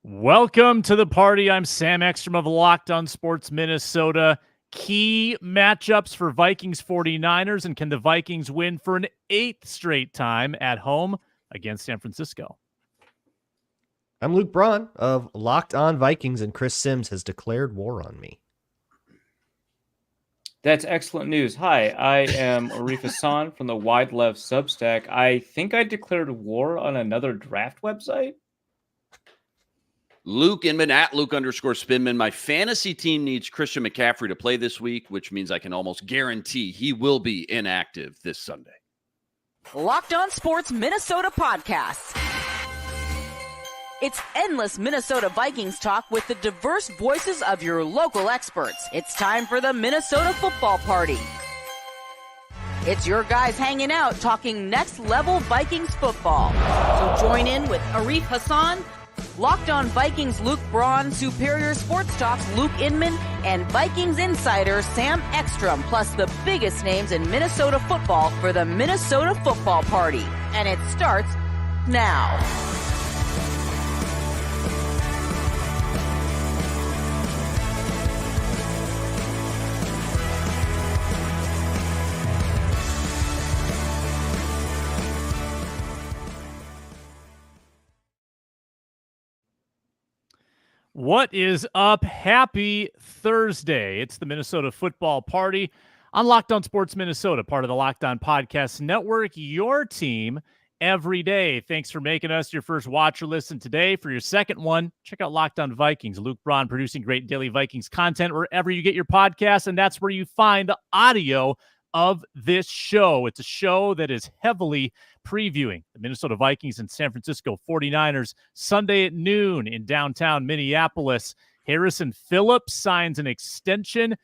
Welcome to the party. I'm Sam Ekstrom of Locked On Sports Minnesota. Key matchups for Vikings 49ers, and can the Vikings win for an 8th straight time at home against San Francisco? I'm Luke Braun of Locked On Vikings, and Chris Sims has declared war on me. That's excellent news. Hi, I am Arif Hassan from the Wide Left Substack. I think I declared war on another draft website. Luke Inman at Luke_Spinman. My fantasy team needs Christian McCaffrey to play this week, which means I can almost guarantee he will be inactive this Sunday. Locked On Sports Minnesota Podcasts. It's endless Minnesota Vikings talk with the diverse voices of your local experts. It's time for the Minnesota Football Party. It's your guys hanging out talking next level Vikings football. So join in with Arif Hassan, Locked On Vikings Luke Braun, Superior Sports Talk's Luke Inman, and Vikings insider Sam Ekstrom, plus the biggest names in Minnesota football for the Minnesota Football Party. And it starts now. What is up? Happy Thursday. It's the Minnesota Football Party on Locked On Sports Minnesota, part of the Locked On Podcast Network, your team every day. Thanks for making us your first watch or listen today. For your second one, check out Locked On Vikings. Luke Braun producing great daily Vikings content wherever you get your podcasts, and that's where you find the audio of this show. It's a show that is heavily previewing the Minnesota Vikings and San Francisco 49ers Sunday at noon in downtown Minneapolis. Harrison Phillips signs an extension.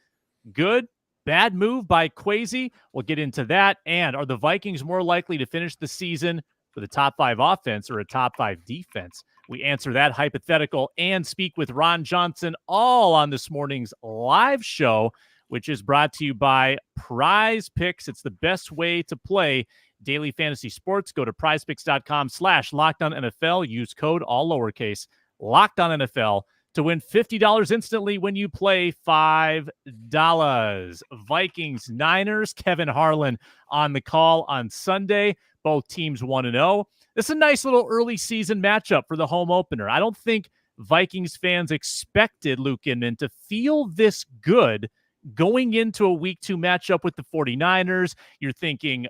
Good, bad move by Kwesi. We'll get into that. And are the Vikings more likely to finish the season with a top 5 offense or a top 5 defense? We answer that hypothetical and speak with Ron Johnson all on this morning's live show, which is brought to you by Prize Picks. It's the best way to play daily fantasy sports. Go to prizepicks.com/LockedOnNFL. Use code, all lowercase, LockedOnNFL, to win $50 instantly when you play $5. Vikings, Niners, Kevin Harlan on the call on Sunday. Both teams 1-0. This is a nice little early season matchup for the home opener. I don't think Vikings fans expected Luke Inman to feel this good going into a week 2 matchup with the 49ers. You're thinking,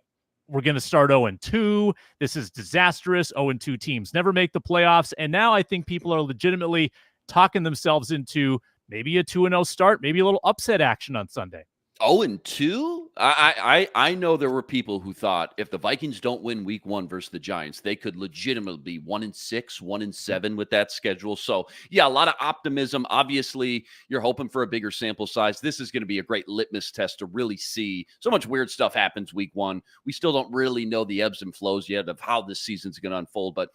we're going to start 0-2. This is disastrous. 0-2 teams never make the playoffs. And now I think people are legitimately talking themselves into maybe a 2-0 start, maybe a little upset action on Sunday. 0-2? I know there were people who thought if the Vikings don't win week 1 versus the Giants, they could legitimately be 1-6, 1-7 with that schedule. So, yeah, a lot of optimism. Obviously, you're hoping for a bigger sample size. This is going to be a great litmus test to really see. So much weird stuff happens week 1. We still don't really know the ebbs and flows yet of how this season's going to unfold. But,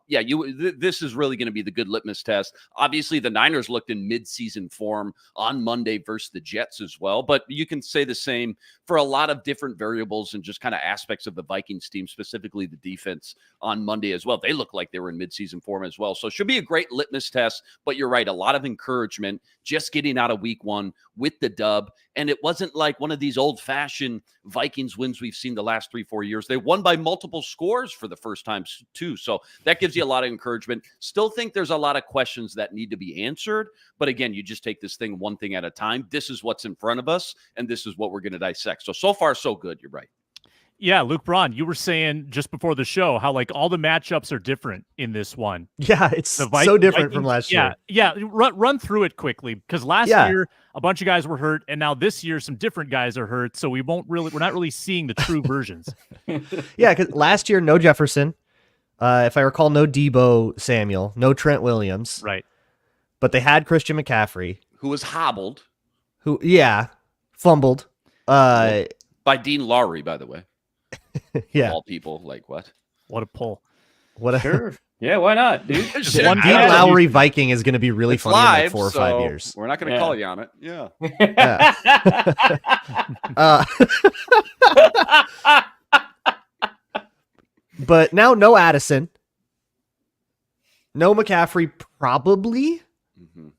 this is really going to be the good litmus test. Obviously, the Niners looked in midseason form on Monday versus the Jets as well. But you can say the same for a lot of different variables and just kind of aspects of the Vikings team, specifically the defense on Monday as well. They look like they were in midseason form as well. So it should be a great litmus test, but you're right. A lot of encouragement just getting out of week 1 with the dub. And it wasn't like one of these old fashioned Vikings wins we've seen the last 3-4 years. They won by multiple scores for the first time too. So that gives you a lot of encouragement. Still think there's a lot of questions that need to be answered. But again, you just take this thing one thing at a time. This is what's in front of us, and this is what we're going to dissect. So far, so good. You're right. Yeah, Luke Braun, you were saying just before the show how like all the matchups are different in this one. Yeah, it's so different from last year. Yeah, run through it quickly, because last year a bunch of guys were hurt, and now this year some different guys are hurt. So we're not really seeing the true versions. Yeah, because last year no Jefferson, if I recall, no Deebo Samuel, no Trent Williams, right? But they had Christian McCaffrey, who was hobbled, fumbled, by Dean Lowry, by the way. Yeah. All people, like what? What a pull. Sure. Yeah, why not, dude? One Dean Lowry Viking is going to be really funny in like 4 or 5 years. We're not going to call you on it. Yeah. But now no Addison. No McCaffrey, probably. Mm-hmm.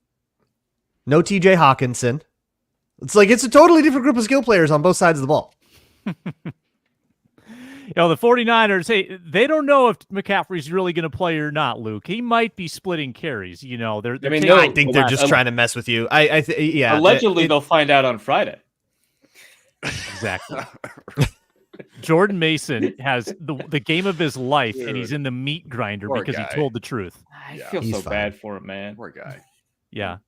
No TJ Hawkinson. It's a totally different group of skill players on both sides of the ball. The 49ers, hey, they don't know if McCaffrey's really going to play or not, Luke. He might be splitting carries. They're I think they're just trying to mess with you. Yeah. Allegedly, they'll find out on Friday. Exactly. Jordan Mason has the game of his life, and he's in the meat grinder because he told the truth. I feel so bad for him, man. Poor guy. Yeah.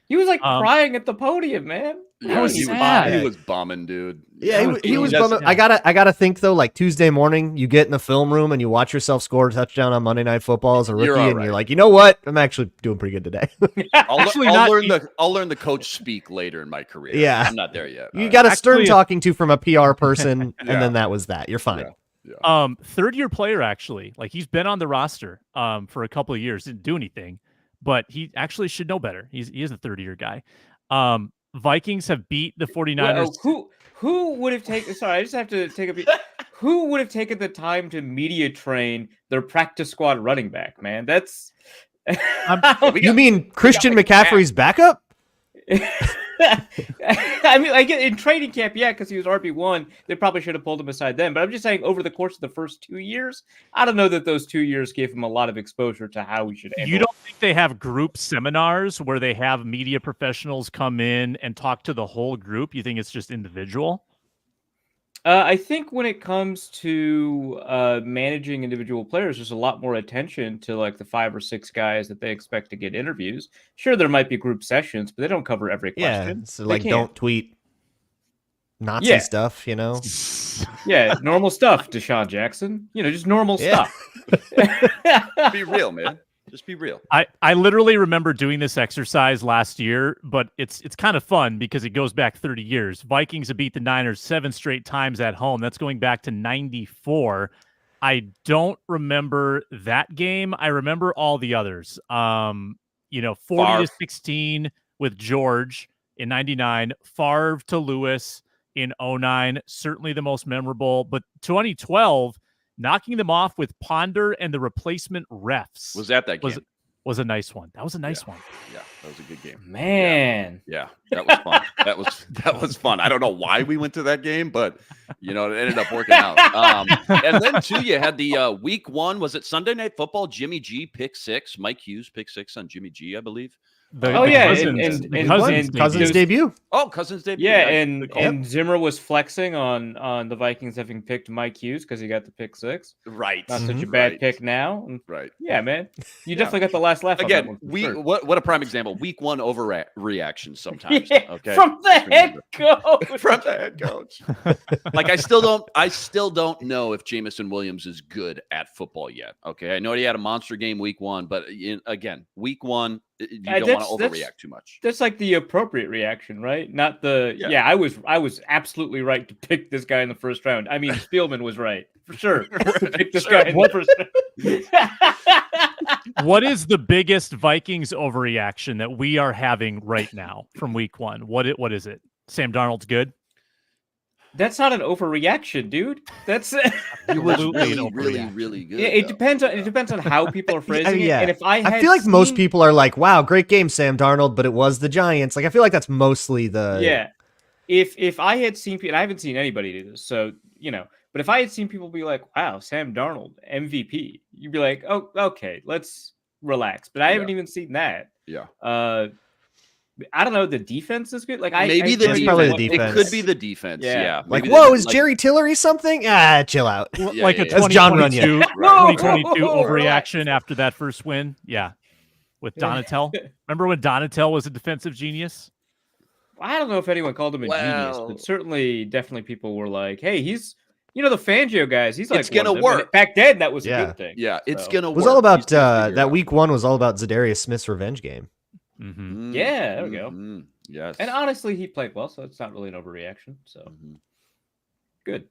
He was crying at the podium, man. That was sad. He was bumming, dude. Yeah, he was bumming. I gotta think though. Like Tuesday morning, you get in the film room and you watch yourself score a touchdown on Monday Night Football as a rookie, and you're like, you know what? I'm actually doing pretty good today. I'll learn the coach speak later in my career. Yeah, I'm not there yet. You got a stern talking to from a PR person, and then that was that. You're fine. Yeah. Third-year player actually. Like he's been on the roster for a couple of years, didn't do anything, but he actually should know better. He is a third-year guy. Vikings have beat the 49ers. Well, who would have taken? Sorry, I just have to take a beat. Who would have taken the time to media train their practice squad running back? Man, that's. You mean Christian McCaffrey's backup? I mean, I get in training camp, because he was RB1. They probably should have pulled him aside then. But I'm just saying, over the course of the first 2 years, I don't know that those 2 years gave him a lot of exposure to how we should. You don't think they have group seminars where they have media professionals come in and talk to the whole group? You think it's just individual? I think when it comes to managing individual players, there's a lot more attention to like the 5 or 6 guys that they expect to get interviews. Sure, there might be group sessions, but they don't cover every question. Yeah, so don't tweet Nazi stuff, Yeah, normal stuff, Deshaun Jackson. Just normal stuff. Be real, man. Just be real. I literally remember doing this exercise last year, but it's kind of fun because it goes back 30 years. Vikings have beat the Niners 7 straight times at home. That's going back to 94. I don't remember that game. I remember all the others. 40-16 with George in 99, Favre to Lewis in 09, certainly the most memorable. But 2012, knocking them off with Ponder and the replacement refs. Was that game? Was a nice one. That was a nice one. Yeah, that was a good game. Man. Yeah, that was fun. that was fun. I don't know why we went to that game, but it ended up working out. And then too, you had the week 1. Was it Sunday Night Football? Jimmy G pick 6. Mike Hughes pick 6 on Jimmy G, I believe. Cousins debut. Oh, Cousins debut. Yeah, and Zimmer was flexing on the Vikings having picked Mike Hughes because he got the pick 6. Right. Not such a bad pick now. Right. Yeah, man. You definitely got the last laugh. Again, what a prime example. Week 1 overreaction sometimes. Yeah, okay. From the head coach. From the head coach. Like I still don't know if Jamison Williams is good at football yet. Okay. I know he had a monster game week 1, but again, week 1. You don't want to overreact too much. That's like the appropriate reaction, right? Not the I was absolutely right to pick this guy in the first round. I mean, Spielman was right for sure to pick this guy in the first round. What is the biggest Vikings overreaction that we are having right now from week 1? What is it? Sam Darnold's good? That's not an overreaction, dude. That's really good. Yeah, it depends on how people are phrasing it. And if I feel like most people are like, "Wow, great game, Sam Darnold," but it was the Giants. Like I feel like that's mostly the If I had seen people, and I haven't seen anybody do this, so but if I had seen people be like, "Wow, Sam Darnold MVP," you'd be like, "Oh, okay, let's relax." But I haven't even seen that. Yeah. I don't know. The defense is good. Like maybe the defense. Probably the defense. It could be the defense. Yeah. Like, whoa, is Jerry Tillery something? Chill out. Like a That's John Runyon. 2022 overreaction after that first win. Yeah. With Donatel. Remember when Donatel was a defensive genius? I don't know if anyone called him a genius, but definitely people were like, hey, he's, the Fangio guys. He's like, it's going to work. Back then, that was a good thing. Yeah, it's going to work. It was all about, that week 1 was all about Zadarius Smith's revenge game. Mm-hmm. Yeah, there we go. Mm-hmm. Yes. And honestly, he played well, so it's not really an overreaction. So good.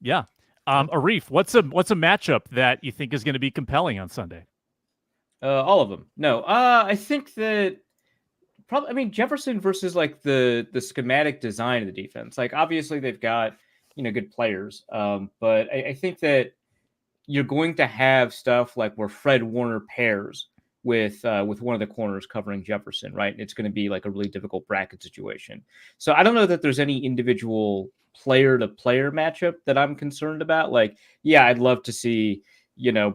Yeah. Arif, what's a matchup that you think is going to be compelling on Sunday? All of them. No. I think that Jefferson versus like the schematic design of the defense. Like obviously they've got, good players. But I think that you're going to have stuff like where Fred Warner pairs with one of the corners covering Jefferson, right? It's going to be like a really difficult bracket situation. So I don't know that there's any individual player-to-player matchup that I'm concerned about. Like, yeah, I'd love to see,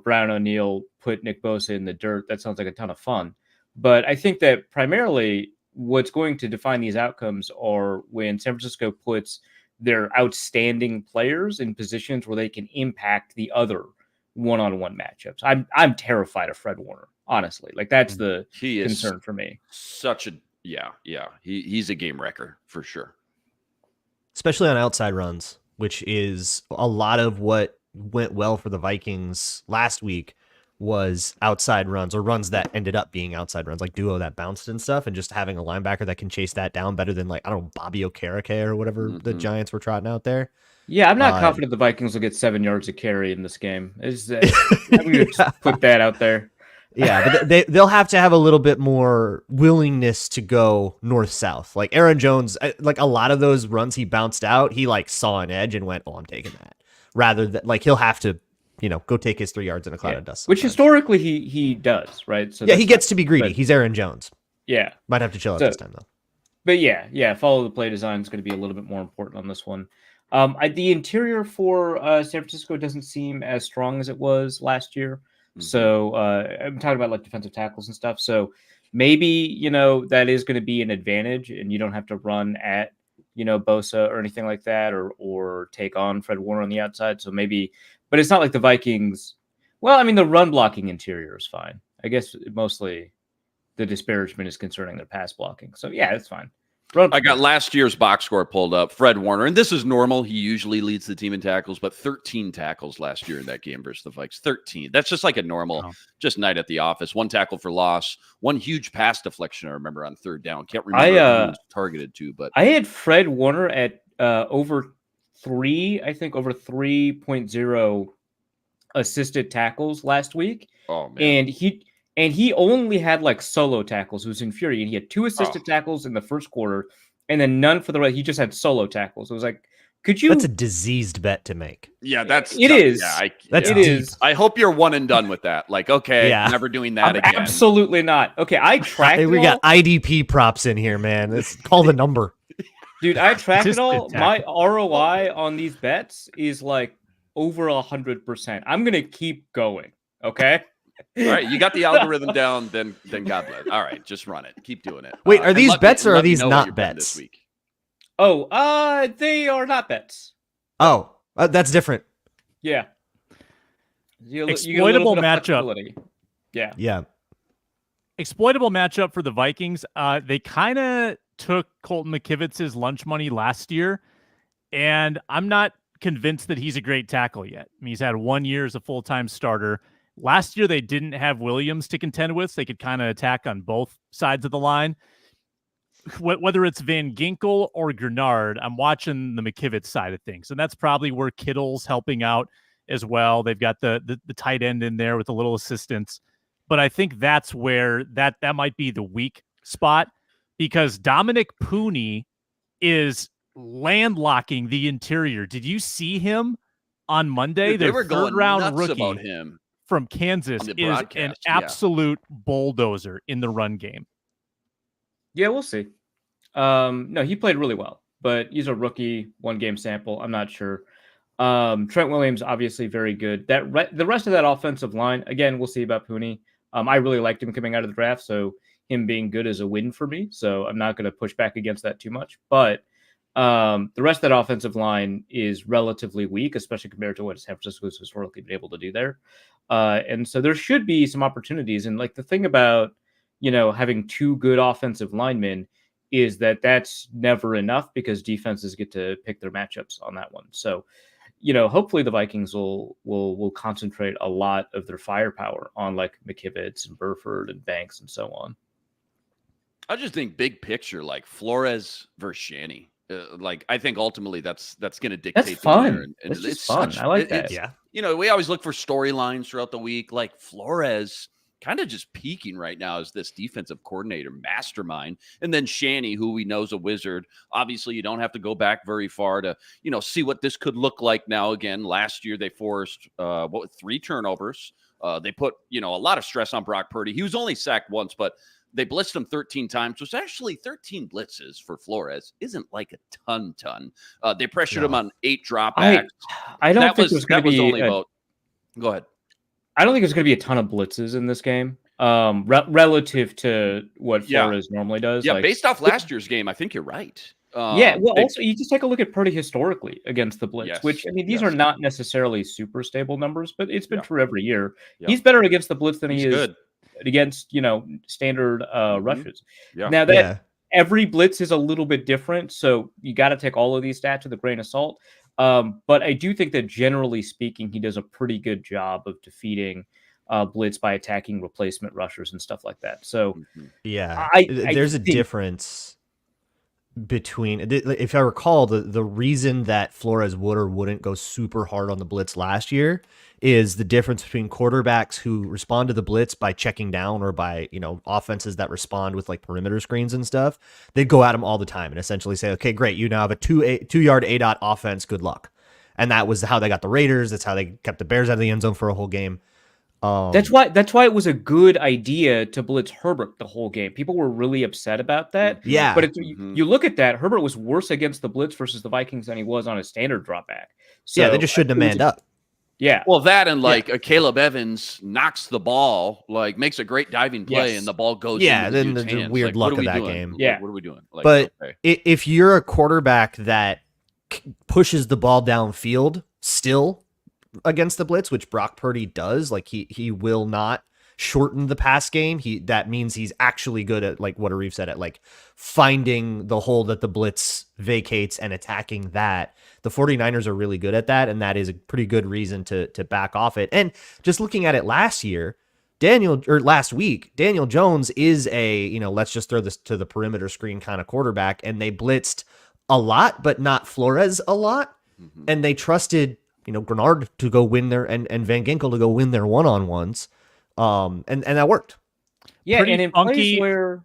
Brown O'Neill put Nick Bosa in the dirt. That sounds like a ton of fun. But I think that primarily what's going to define these outcomes are when San Francisco puts their outstanding players in positions where they can impact the other one-on-one matchups. I'm terrified of Fred Warner, honestly. Like, that's the concern for me. Such a he's a game wrecker for sure. Especially on outside runs, which is a lot of what went well for the Vikings last week was outside runs, or runs that ended up being outside runs, like duo that bounced and stuff, and just having a linebacker that can chase that down better than, like, I don't know, Bobby Okereke or whatever the Giants were trotting out there. Yeah, I'm not confident the Vikings will get 7 yards of carry in this game. I'm going to just put that out there. Yeah, but they'll have to have a little bit more willingness to go north-south. Like Aaron Jones, like a lot of those runs he bounced out, he like saw an edge and went, "Oh, I'm taking that." Rather than, like, he'll have to, go take his 3 yards in a cloud of dust sometimes. Which historically he does, right? So yeah, he gets to be greedy. He's Aaron Jones. Yeah. Might have to chill out this time, though. But yeah, follow the play design is going to be a little bit more important on this one. The interior for San Francisco doesn't seem as strong as it was last year. So I'm talking about like defensive tackles and stuff. So maybe, that is going to be an advantage and you don't have to run at, Bosa or anything like that, or take on Fred Warner on the outside. So maybe, but it's not like the Vikings. Well, I mean, the run blocking interior is fine. I guess mostly the disparagement is concerning their pass blocking. So yeah, it's fine. I got last year's box score pulled up. Fred Warner, and this is normal. He usually leads the team in tackles, but 13 tackles last year in that game versus the Vikes. 13. That's just like a normal, just night at the office. 1 tackle for loss. 1 huge pass deflection, I remember, on 3rd down. Can't remember who he was targeted to, but I had Fred Warner at over 3.0 assisted tackles last week. Oh man. And he only had like solo tackles. It was infuriating. He had 2 assisted tackles in the first quarter and then none for the rest. He just had solo tackles. It was like, could you? That's a diseased bet to make. Yeah, that's it tough. Is. Yeah, that's it deep. Is. I hope you're one and done with that. Like, okay, never doing that again. Absolutely not. Okay, I tracked it all. We got IDP props in here, man. Let's call the number. Dude, I tracked it all. My ROI on these bets is like over 100%. I'm gonna keep going. Okay. All right, you got the algorithm down, then God bless. All right, just run it. Keep doing it. Wait, are these bets or are these not bets? This week? Oh, they are not bets. Oh, that's different. Yeah. Exploitable matchup. Yeah. Exploitable matchup for the Vikings. They kind of took Colton McKivitz's lunch money last year, and I'm not convinced that he's a great tackle yet. I mean, he's had 1 year as a full-time starter. Last year, they didn't have Williams to contend with, so they could kind of attack on both sides of the line. Whether it's Van Ginkel or Grenard, I'm watching the McKivitz side of things, and that's probably where Kittle's helping out as well. They've got the tight end in there with a little assistance, but I think that's where that might be the weak spot, because Dominic Pooney is landlocking the interior. Did you see him on Monday? Dude, they were going third-round nuts rookie about him from Kansas is an absolute bulldozer in the run game. Yeah, we'll see. No, he played really well, but he's a rookie, 1-game sample. I'm not sure. Trent Williams, obviously very good. The rest of that offensive line, again, we'll see about Pooney. I really liked him coming out of the draft, so him being good is a win for me. So I'm not going to push back against that too much. But the rest of that offensive line is relatively weak, especially compared to what San Francisco's historically been able to do there. And so there should be some opportunities. And like the thing about, having 2 good offensive linemen is that that's never enough, because defenses get to pick their matchups on that one. So, hopefully the Vikings will concentrate a lot of their firepower on like McKivitz and Burford and Banks and so on. I just think big picture, like Flores versus Shanny. I think ultimately that's going to dictate. That's fun. And it's fun. I like that. Yeah. We always look for storylines throughout the week. Like Flores kind of just peaking right now as this defensive coordinator mastermind. And then Shanny, who we know is a wizard. Obviously, you don't have to go back very far to, see what this could look like now. Again, last year they forced 3 turnovers They put, a lot of stress on Brock Purdy. He was only sacked once, but they blitzed him 13 times, which actually 13 blitzes for Flores isn't like a ton. They pressured him on 8 dropbacks. I don't think there's going to be only about. Go ahead. I don't think there's going to be a ton of blitzes in this game, relative to what Flores normally does. Yeah, based off last year's game, I think you're right. Also, you just take a look at Purdy historically against the blitz, which, I mean, these are not necessarily super stable numbers, but it's been true every year. Yeah. He's better against the blitz than he is good against, standard rushes. Yeah. Now that every blitz is a little bit different, so you got to take all of these stats with a grain of salt. But I do think that generally speaking, he does a pretty good job of defeating blitz by attacking replacement rushers and stuff like that. So there's a difference between, if I recall, the reason that Flores would or wouldn't go super hard on the blitz last year is the difference between quarterbacks who respond to the blitz by checking down or by, offenses that respond with like perimeter screens and stuff. They go at them all the time and essentially say, okay, great, you now have a 2-yard A-dot offense. Good luck. And that was how they got the Raiders. That's how they kept the Bears out of the end zone for a whole game. That's why it was a good idea to blitz Herbert the whole game. People were really upset about that. Yeah. But you look at that, Herbert was worse against the blitz versus the Vikings than he was on a standard dropback. So they just shouldn't have manned up. Yeah. Well, that and Caleb Evans knocks the ball, makes a great diving play, and the ball goes. Yeah, into then the hands. Weird luck of that doing? game. Yeah. What are we doing? But if you're a quarterback that pushes the ball downfield still against the blitz, which Brock Purdy does, he will not shorten the pass game. That means he's actually good at, like what Arif said, at finding the hole that the blitz vacates and attacking that. The 49ers are really good at that, and that is a pretty good reason to back off it. And just looking at it last week, Daniel Jones is a, let's just throw this to the perimeter screen kind of quarterback, and they blitzed a lot, but not Flores a lot. Mm-hmm. And they trusted, Grenard to go win their, and Van Ginkel to go win their one-on-ones. And that worked. Yeah, Pretty and in funky, plays where...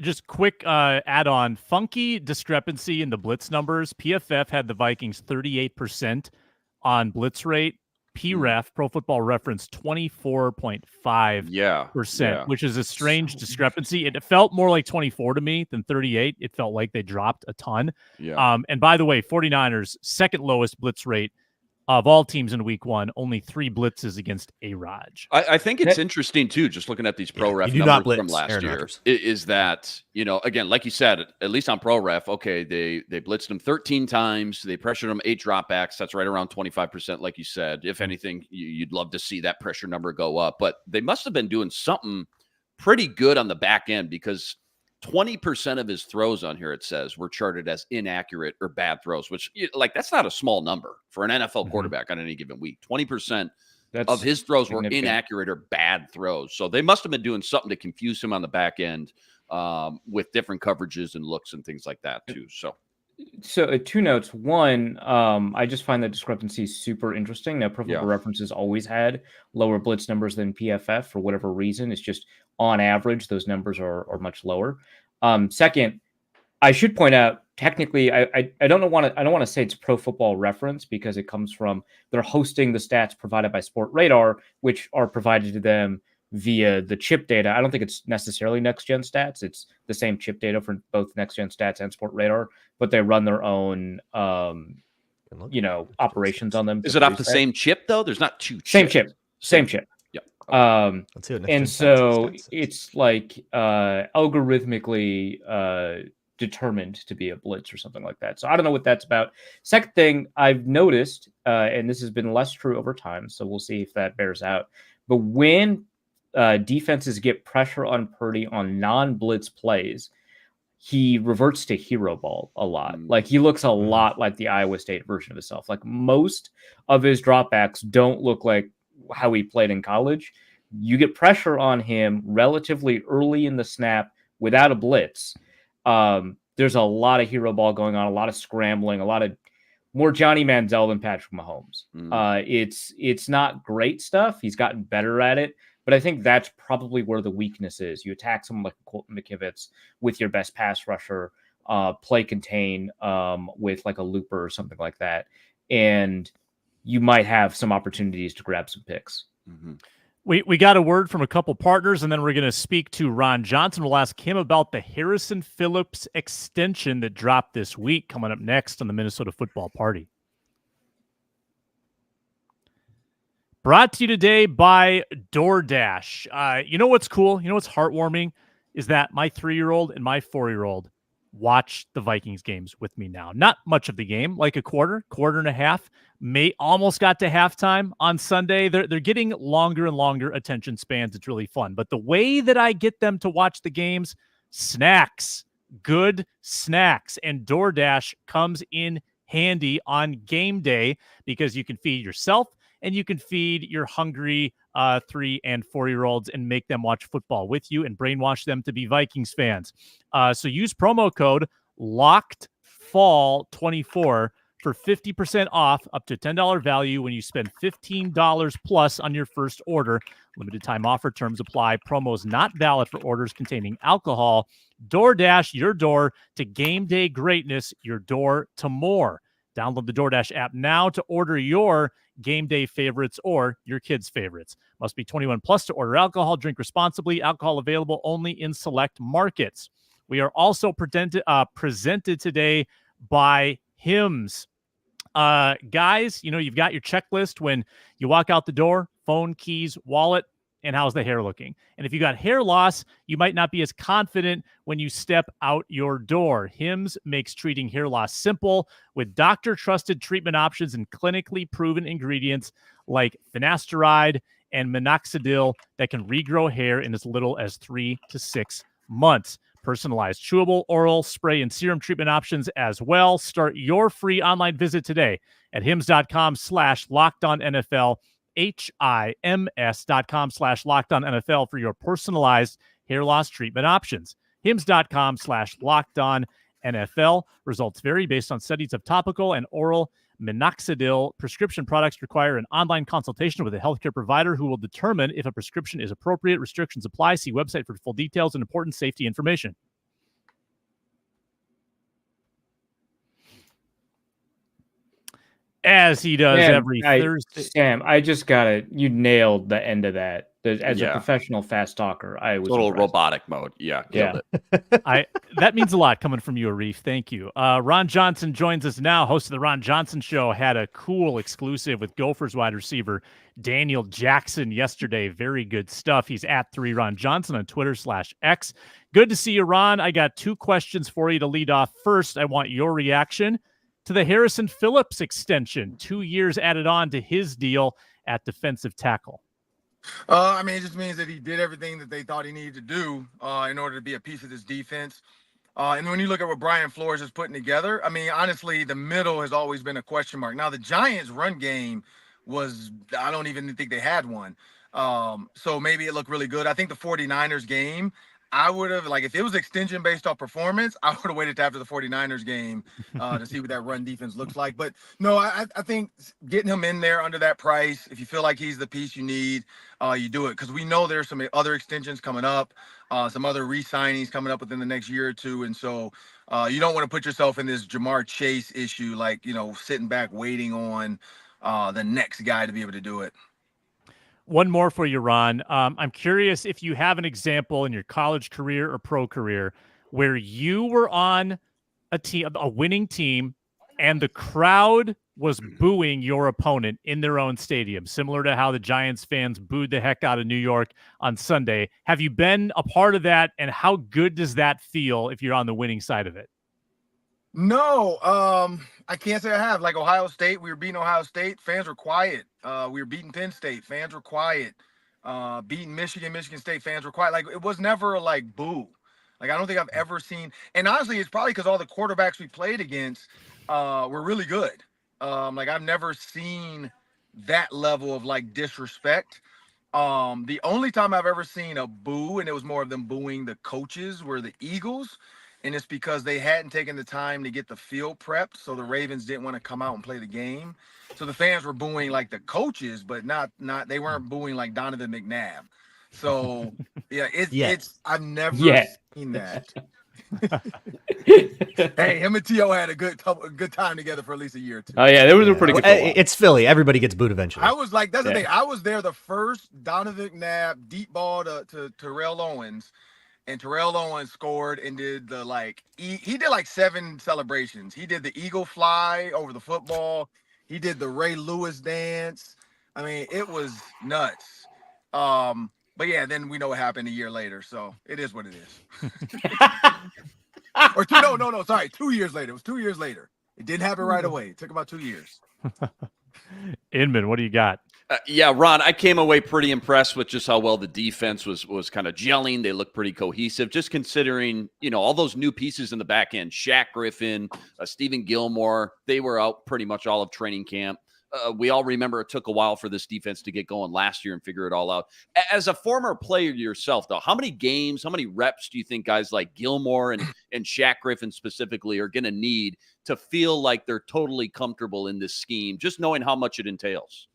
just quick add-on. Funky discrepancy in the blitz numbers. PFF had the Vikings 38% on blitz rate. PREF, Pro Football Reference, 24.5%, which is a strange discrepancy. It felt more like 24 to me than 38. It felt like they dropped a ton. Yeah. And by the way, 49ers, second lowest blitz rate of all teams in week 1, only 3 blitzes against A-Raj. I think it's interesting, too, just looking at these ProRef numbers from last year, is that, again, like you said, at least on ProRef, okay, they blitzed him 13 times. They pressured him 8 dropbacks. That's right around 25%, like you said. If anything, you'd love to see that pressure number go up. But they must have been doing something pretty good on the back end, because 20% of his throws on here, it says, were charted as inaccurate or bad throws, which, that's not a small number for an NFL quarterback on any given week. 20% of his throws were inaccurate or bad throws. So they must have been doing something to confuse him on the back end with different coverages and looks and things like that, too. So 2 notes. One, I just find that discrepancy super interesting. Now, Pro Football Reference has always had lower blitz numbers than PFF for whatever reason. It's just on average, those numbers are much lower. Second, I should point out, technically, I don't want to say it's Pro Football Reference, because it comes from, they're hosting the stats provided by Sport Radar, which are provided to them via the chip data. I don't think it's necessarily Next Gen Stats. It's the same chip data for both Next Gen Stats and Sport Radar, but they run their own, operations on them. Is it off the same chip, though? There's not 2 chips. Same chip. Yep. And so it's algorithmically determined to be a blitz or something like that. So I don't know what that's about. Second thing I've noticed, and this has been less true over time, so we'll see if that bears out. But when defenses get pressure on Purdy on non-blitz plays, he reverts to hero ball a lot. He looks a lot like the Iowa State version of himself. Most of his dropbacks don't look like how he played in college. You get pressure on him relatively early in the snap without a blitz. There's a lot of hero ball going on, a lot of scrambling, a lot of more Johnny Manziel than Patrick Mahomes. It's not great stuff. He's gotten better at it, but I think that's probably where the weakness is. You attack someone like Colton McKivitz with your best pass rusher, play contain with a looper or something like that, and you might have some opportunities to grab some picks. Mm-hmm. We got a word from a couple partners, and then we're going to speak to Ron Johnson. We'll ask him about the Harrison Phillips extension that dropped this week, coming up next on the Minnesota Football Party. Brought to you today by DoorDash. You know what's cool? You know what's heartwarming? Is that my 3-year-old and my 4-year-old watch the Vikings games with me now. Not much of the game, like a quarter and a half. Almost got to halftime on Sunday. They're getting longer and longer attention spans. It's really fun. But the way that I get them to watch the games, snacks, good snacks. And DoorDash comes in handy on game day because you can feed yourself and you can feed your hungry 3 and 4-year-olds and make them watch football with you and brainwash them to be Vikings fans. So use promo code LOCKEDFALL24 for 50% off up to $10 value when you spend $15 plus on your first order. Limited time offer, terms apply. Promos not valid for orders containing alcohol. DoorDash, your door to game day greatness, your door to more. Download the DoorDash app now to order your game day favorites or your kids' favorites. Must be 21 plus to order alcohol. Drink responsibly. Alcohol available only in select markets. We are also presented today by Hims. Guys, you know, you've got your checklist when you walk out the door: phone, keys, wallet, and how's the hair looking? And if you got hair loss, you might not be as confident when you step out your door. Hims makes treating hair loss simple with doctor-trusted treatment options and clinically proven ingredients like finasteride and minoxidil that can regrow hair in as little as 3 to 6 months. Personalized chewable, oral, spray, and serum treatment options as well. Start your free online visit today at hims.com/LockedOnNFL. HIMS.com/LockedOnNFL for your personalized hair loss treatment options. HIMS.com/LockedOnNFL. Results vary based on studies of topical and oral minoxidil. Prescription products require an online consultation with a healthcare provider who will determine if a prescription is appropriate. Restrictions apply. See website for full details and important safety information. As he does every Thursday. Sam, you nailed the end of that. As a professional fast talker, I was total impressed. robotic mode. Killed it. That means a lot coming from you, Arif. Thank you. Ron Johnson joins us now. Host of the Ron Johnson Show had a cool exclusive with Gophers wide receiver Daniel Jackson yesterday. Very good stuff. He's at 3Ron Johnson on Twitter/X. Good to see you, Ron. I got 2 questions for you to lead off. First, I want your reaction to the Harrison Phillips extension. 2 years added on to his deal at defensive tackle. It just means that he did everything that they thought he needed to do in order to be a piece of this defense. And when you look at what Brian Flores is putting together, honestly, the middle has always been a question mark. Now, the Giants' run game I don't even think they had one. So maybe it looked really good. I think the 49ers game, I would have, if it was extension based off performance, I would have waited to after the 49ers game to see what that run defense looks like. But no, I think getting him in there under that price, if you feel like he's the piece you need, you do it. Because we know there's some other extensions coming up, some other re-signings coming up within the next year or two. And so you don't want to put yourself in this Jamar Chase issue, sitting back waiting on the next guy to be able to do it. One more for you, Ron. I'm curious if you have an example in your college career or pro career where you were on a winning team, and the crowd was booing your opponent in their own stadium, similar to how the Giants fans booed the heck out of New York on Sunday. Have you been a part of that, and how good does that feel if you're on the winning side of it? No, I can't say I have. Like Ohio State, we were beating Ohio State. Fans were quiet. We were beating Penn State. Fans were quiet. Beating Michigan State. Fans were quiet. It was never boo. I don't think I've ever seen. And honestly, it's probably because all the quarterbacks we played against were really good. I've never seen that level of disrespect. The only time I've ever seen a boo, and it was more of them booing the coaches, were the Eagles. And it's because they hadn't taken the time to get the field prepped, so the Ravens didn't want to come out and play the game. So the fans were booing the coaches, but not they weren't booing Donovan McNabb. So it's I've never seen that. Hey, him and T.O. had a good time together for at least a year or two. Oh yeah, they were pretty good. Well, it's Philly. Everybody gets booed eventually. I was like, that's the thing. I was there the first Donovan McNabb deep ball to Terrell Owens, and Terrell Owens scored and did he did like 7 celebrations. He did the eagle fly over the football. He did the Ray Lewis dance. I mean, it was nuts. But yeah, then we know what happened a year later. So it is what it is. Or sorry, 2 years later. It was 2 years later. It didn't happen right away. It took about 2 years. Inman, what do you got? Yeah, Ron, I came away pretty impressed with just how well the defense was kind of gelling. They looked pretty cohesive, just considering, all those new pieces in the back end. Shaq Griffin, Stephen Gilmore, they were out pretty much all of training camp. We all remember it took a while for this defense to get going last year and figure it all out. As a former player yourself, though, how many games, how many reps do you think guys like Gilmore and Shaq Griffin specifically are going to need to feel like they're totally comfortable in this scheme, just knowing how much it entails?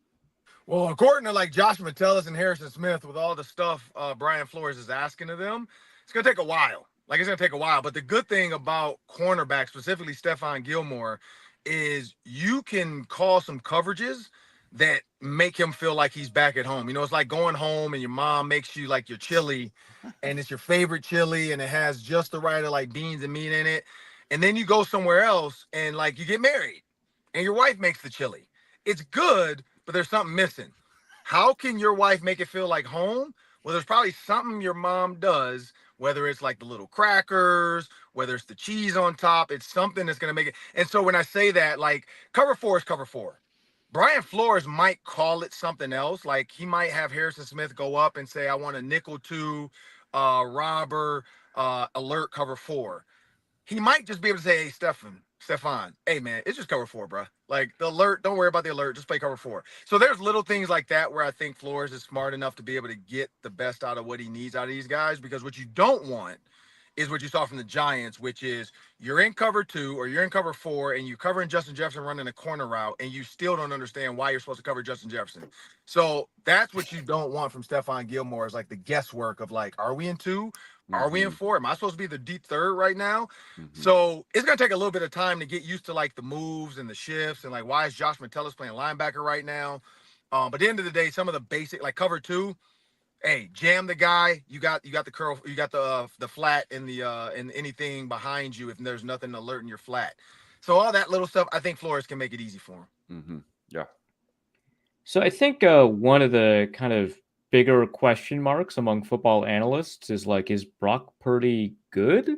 Well, according to like Josh Metellus and Harrison Smith, with all the stuff Brian Flores is asking of them, it's going to take a while. It's going to take a while. But the good thing about cornerback, specifically Stephon Gilmore, is you can call some coverages that make him feel like he's back at home. It's like going home and your mom makes you like your chili, and it's your favorite chili, and it has just the right of like beans and meat in it. And then you go somewhere else and like you get married and your wife makes the chili. It's good, but there's something missing. How can your wife make it feel like home? Well, there's probably something your mom does, whether it's like the little crackers, whether it's the cheese on top, it's something that's going to make it. And so when I say that, like cover 4 is cover 4. Brian Flores might call it something else. Like he might have Harrison Smith go up and say, I want a nickel 2, robber, alert cover 4. He might just be able to say, hey, Stephon, hey, man, it's just cover 4, bro. Like the alert, don't worry about the alert. Just play cover 4. So there's little things like that where I think Flores is smart enough to be able to get the best out of what he needs out of these guys, because what you don't want is what you saw from the Giants, which is you're in cover 2 or you're in cover 4 and you're covering Justin Jefferson running a corner route and you still don't understand why you're supposed to cover Justin Jefferson. So that's what you don't want from Stephon Gilmore, is like the guesswork of like, are we in 2? Are we in 4? Am I supposed to be the deep third right now? So it's going to take a little bit of time to get used to like the moves and the shifts and like, why is Josh Metellus playing linebacker right now? But at the end of the day, some of the basic, like cover 2, hey, jam the guy. You got the curl, you got the flat in the in anything behind you if there's nothing alerting your flat. So all that little stuff, I think Flores can make it easy for him. Yeah. So I think one of the kind of bigger question marks among football analysts is like, is Brock Purdy good?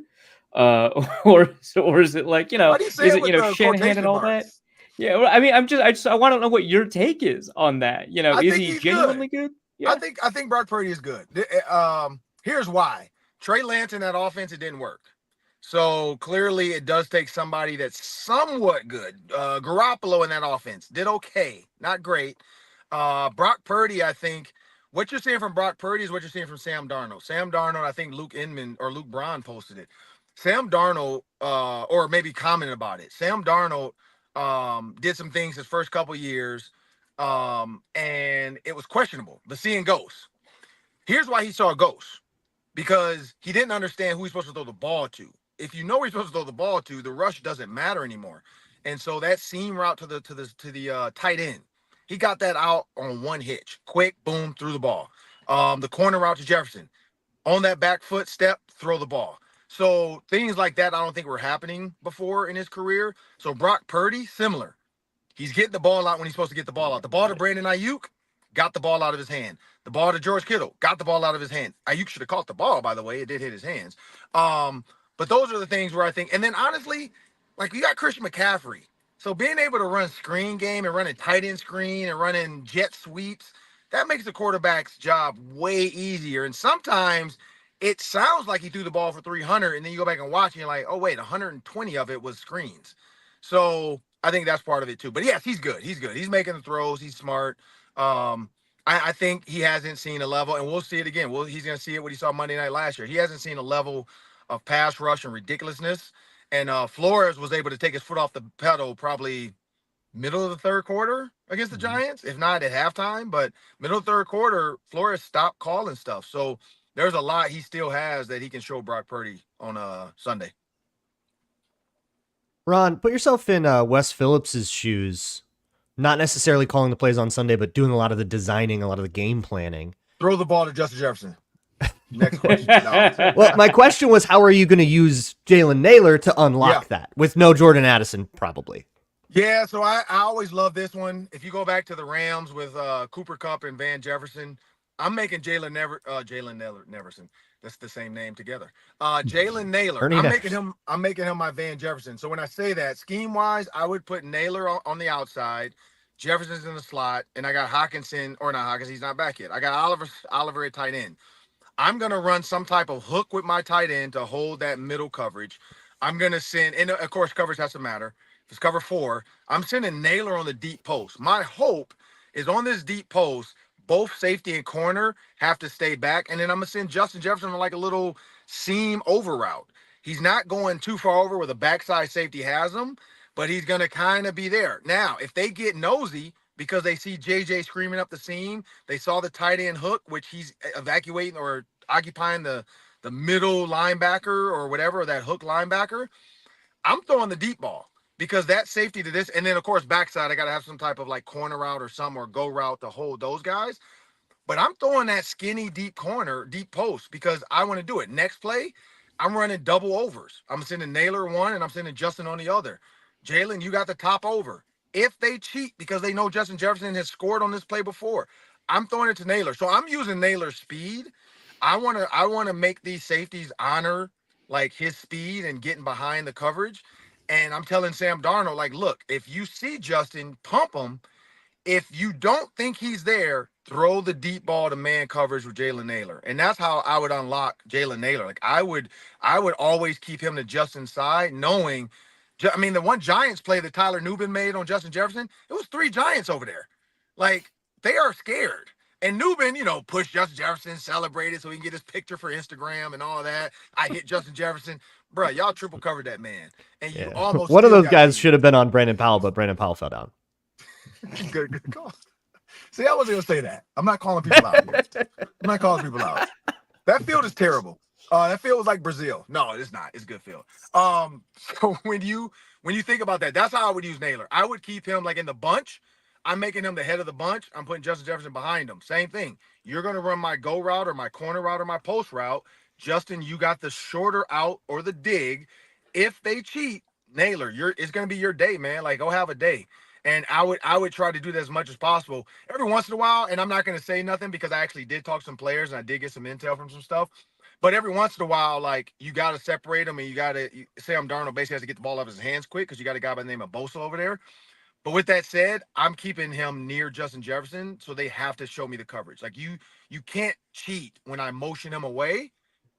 Or is it like, is it, Shanahan and all that? Yeah. Well, I mean, I want to know what your take is on that. Is he genuinely good? Yeah. I think Brock Purdy is good. Here's why. Trey Lance in that offense, it didn't work. So clearly it does take somebody that's somewhat good. Garoppolo in that offense did okay, not great. Brock Purdy, I think what you're seeing from Brock Purdy is what you're seeing from Sam Darnold. Sam Darnold, I think Luke Inman or Luke Braun posted it. Sam Darnold, or maybe commented about it. Sam Darnold did some things his first couple years, and it was questionable. The seeing ghosts. Here's why he saw ghosts. Because he didn't understand who he's supposed to throw the ball to. If you know who he's supposed to throw the ball to, the rush doesn't matter anymore. And so that seam route to the tight end, he got that out on one hitch. Quick, boom, threw the ball. The corner route to Jefferson, on that back foot step, throw the ball. So things like that I don't think were happening before in his career. So Brock Purdy, similar. He's getting the ball out when he's supposed to get the ball out. The ball to Brandon Aiyuk, got the ball out of his hand. The ball to George Kittle, got the ball out of his hand. Aiyuk should have caught the ball, by the way. It did hit his hands. But those are the things where I think, and then honestly, like you got Christian McCaffrey. So being able to run screen game and running tight end screen and running jet sweeps, that makes the quarterback's job way easier. And sometimes it sounds like he threw the ball for 300, and then you go back and watch and you're like, oh, wait, 120 of it was screens. So I think that's part of it too. But yes, he's good. He's good. He's making the throws. He's smart. I think he hasn't seen a level, and we'll see it again. He's going to see it what he saw Monday night last year. He hasn't seen a level of pass rush and ridiculousness. And Flores was able to take his foot off the pedal probably middle of the third quarter against the Giants, if not at halftime. But middle of the third quarter, Flores stopped calling stuff. So there's a lot he still has that he can show Brock Purdy on Sunday. Ron, put yourself in Wes Phillips's shoes. Not necessarily calling the plays on Sunday, but doing a lot of the designing, a lot of the game planning. Throw the ball to Justin Jefferson. Next question. No. Well, my question was, how are you going to use Jalen Naylor to unlock that with no Jordan Addison, probably? Yeah, so I always love this one. If you go back to the Rams with Cooper Kupp and Van Jefferson, I'm making Jalen Neverson. That's the same name together. Jalen Naylor. I'm making him my Van Jefferson. So when I say that, scheme wise, I would put Naylor on the outside, Jefferson's in the slot, and I got Hawkinson, or not Hawkins, he's not back yet. I got Oliver at tight end. I'm going to run some type of hook with my tight end to hold that middle coverage. I'm going to send, and of course, coverage has to matter. If it's cover 4, I'm sending Naylor on the deep post. My hope is on this deep post, both safety and corner have to stay back. And then I'm going to send Justin Jefferson on like a little seam over route. He's not going too far over where the backside safety has him, but he's going to kind of be there. Now, if they get nosy, because they see JJ screaming up the seam. They saw the tight end hook, which he's evacuating or occupying the middle linebacker or whatever, or that hook linebacker. I'm throwing the deep ball because that safety to this. And then, of course, backside, I got to have some type of like corner route or some or go route to hold those guys. But I'm throwing that skinny deep corner, deep post because I want to do it. Next play, I'm running double overs. I'm sending Naylor one and I'm sending Justin on the other. Jalen, you got the top over. If they cheat because they know Justin Jefferson has scored on this play before, I'm throwing it to Naylor. So I'm using Naylor's speed. I want to make these safeties honor like his speed and getting behind the coverage. And I'm telling Sam Darnold, like, look, if you see Justin, pump him. If you don't think he's there, throw the deep ball to man coverage with Jalen Naylor. And that's how I would unlock Jalen Naylor. Like I would always keep him to Justin's side, knowing, I mean, the one Giants play that Tyler Nubin made on Justin Jefferson, it was 3 Giants over there. Like, they are scared. And Nubin, pushed Justin Jefferson, celebrated so he can get his picture for Instagram and all that. I hit Justin Jefferson. Bruh, y'all triple covered that man. And you almost one of those guys should have been on Brandon Powell, but Brandon Powell fell down. Good call. See, I wasn't going to say that. I'm not calling people out here. I'm not calling people out. That field is terrible. That field was like Brazil. No, it's not. It's a good field. So when you think about that, that's how I would use Naylor. I would keep him like in the bunch. I'm making him the head of the bunch. I'm putting Justin Jefferson behind him. Same thing. You're going to run my go route or my corner route or my post route. Justin, you got the shorter out or the dig. If they cheat, Naylor, it's going to be your day, man. Like, go have a day. And I would try to do that as much as possible. Every once in a while, and I'm not going to say nothing because I actually did talk to some players and I did get some intel from some stuff. But every once in a while, like, you got to separate them and you got to – Sam Darnold basically has to get the ball out of his hands quick because you got a guy by the name of Bosa over there. But with that said, I'm keeping him near Justin Jefferson, so they have to show me the coverage. Like, you can't cheat when I motion him away.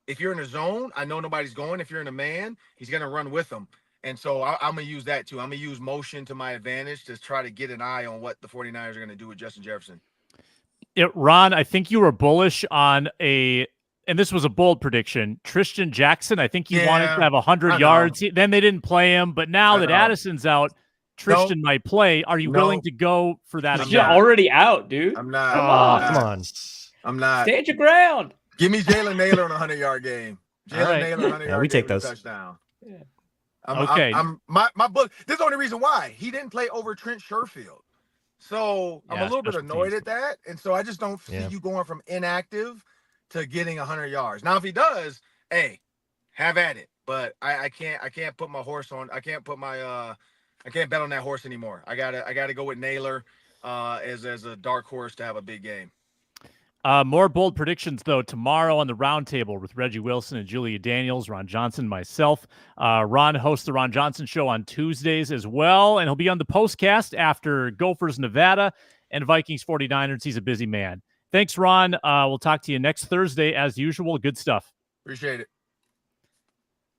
If you're in a zone, I know nobody's going. If you're in a man, he's going to run with them. And so I'm going to use that too. I'm going to use motion to my advantage to try to get an eye on what the 49ers are going to do with Justin Jefferson. Ron, I think you were bullish on and this was a bold prediction, Tristan Jackson. I think he wanted to have 100 yards. Then they didn't play him. But now that Addison's out, Tristan might play. Are you willing to go for that? You're already out, dude. I'm not. Come on. I'm not. Stand your ground. Give me Jalen Naylor on a 100-yard game. Jalen Naylor, 100-yard we take game, those. Touchdown. Yeah. My book. This is the only reason why he didn't play over Trent Sherfield. So I'm a little bit annoyed at that, and so I just don't see you going from inactive to getting 100 yards. Now, if he does, hey, have at it. But I can't put my horse on. I can't bet on that horse anymore. I gotta go with Naylor as a dark horse to have a big game. More bold predictions, though, tomorrow on the roundtable with Reggie Wilson and Julia Daniels, Ron Johnson, myself. Ron hosts the Ron Johnson Show on Tuesdays as well, and he'll be on the postcast after Gophers, Nevada, and Vikings 49ers. He's a busy man. Thanks, Ron. We'll talk to you next Thursday as usual. Good stuff. Appreciate it.